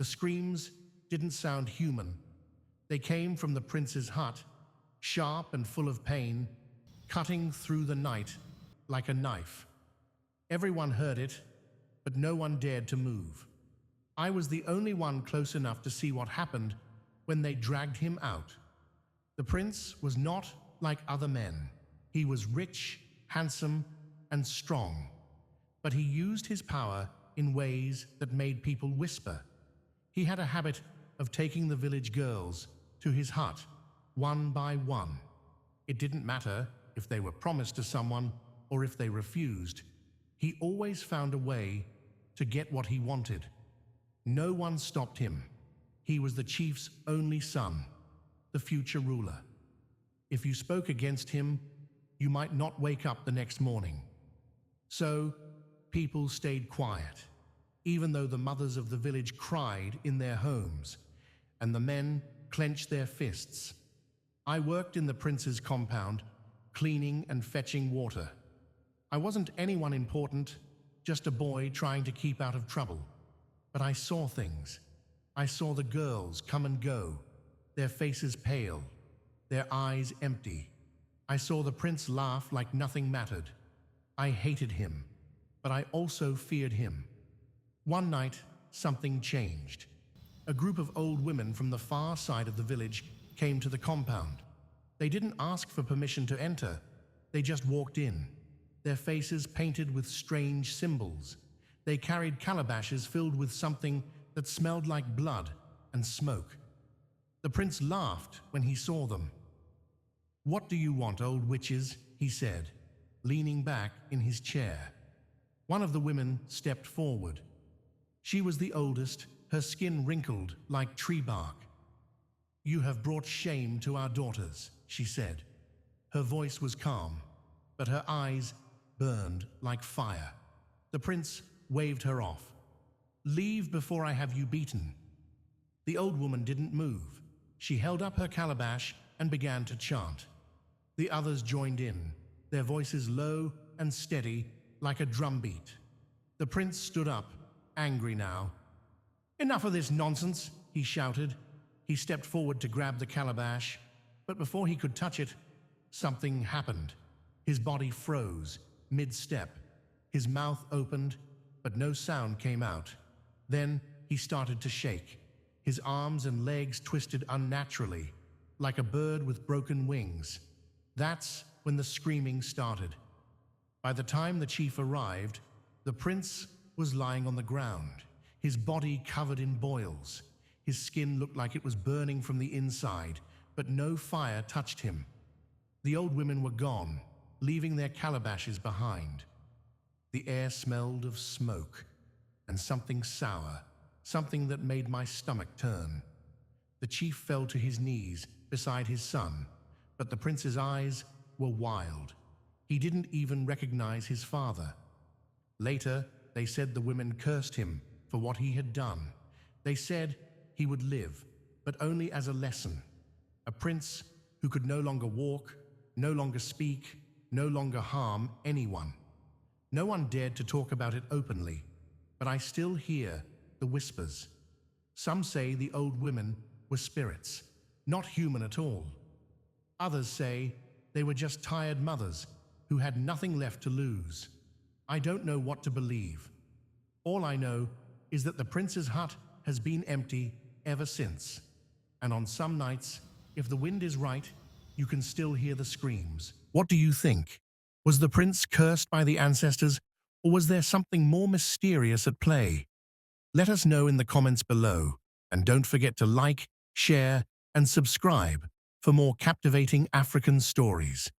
The screams didn't sound human. They came from the prince's hut, sharp and full of pain, cutting through the night like a knife. Everyone heard it, but no one dared to move. I was the only one close enough to see what happened when they dragged him out. The prince was not like other men. He was rich, handsome, and strong, but he used his power in ways that made people whisper. He had a habit of taking the village girls to his hut, one by one. It didn't matter if they were promised to someone or if they refused. He always found a way to get what he wanted. No one stopped him. He was the chief's only son, the future ruler. If you spoke against him, you might not wake up the next morning. So, people stayed quiet, even though the mothers of the village cried in their homes, and the men clenched their fists. I worked in the prince's compound, cleaning and fetching water. I wasn't anyone important, just a boy trying to keep out of trouble. But I saw things. I saw the girls come and go, their faces pale, their eyes empty. I saw the prince laugh like nothing mattered. I hated him, but I also feared him. One night, something changed. A group of old women from the far side of the village came to the compound. They didn't ask for permission to enter. They just walked in, their faces painted with strange symbols. They carried calabashes filled with something that smelled like blood and smoke. The prince laughed when he saw them. "What do you want, old witches?" he said, leaning back in his chair. One of the women stepped forward. She was the oldest, her skin wrinkled like tree bark. "You have brought shame to our daughters," she said. Her voice was calm, but her eyes burned like fire. The prince waved her off. "Leave before I have you beaten." The old woman didn't move. She held up her calabash and began to chant. The others joined in, their voices low and steady like a drumbeat. The prince stood up, angry now. "Enough of this nonsense," he shouted. He stepped forward to grab the calabash, but before he could touch it, something happened. His body froze, mid-step. His mouth opened, but no sound came out. Then he started to shake. His arms and legs twisted unnaturally, like a bird with broken wings. That's when the screaming started. By the time the chief arrived, the prince was lying on the ground, his body covered in boils. His skin looked like it was burning from the inside, but no fire touched him. The old women were gone, leaving their calabashes behind. The air smelled of smoke and something sour, something that made my stomach turn. The chief fell to his knees beside his son, but the prince's eyes were wild. He didn't even recognize his father. Later, they said the women cursed him for what he had done. They said he would live, but only as a lesson. A prince who could no longer walk, no longer speak, no longer harm anyone. No one dared to talk about it openly, but I still hear the whispers. Some say the old women were spirits, not human at all. Others say they were just tired mothers who had nothing left to lose. I don't know what to believe. All I know is that the prince's hut has been empty ever since. And on some nights, if the wind is right, you can still hear the screams. What do you think? Was the prince cursed by the ancestors, or was there something more mysterious at play? Let us know in the comments below, and don't forget to like, share, and subscribe for more captivating African stories.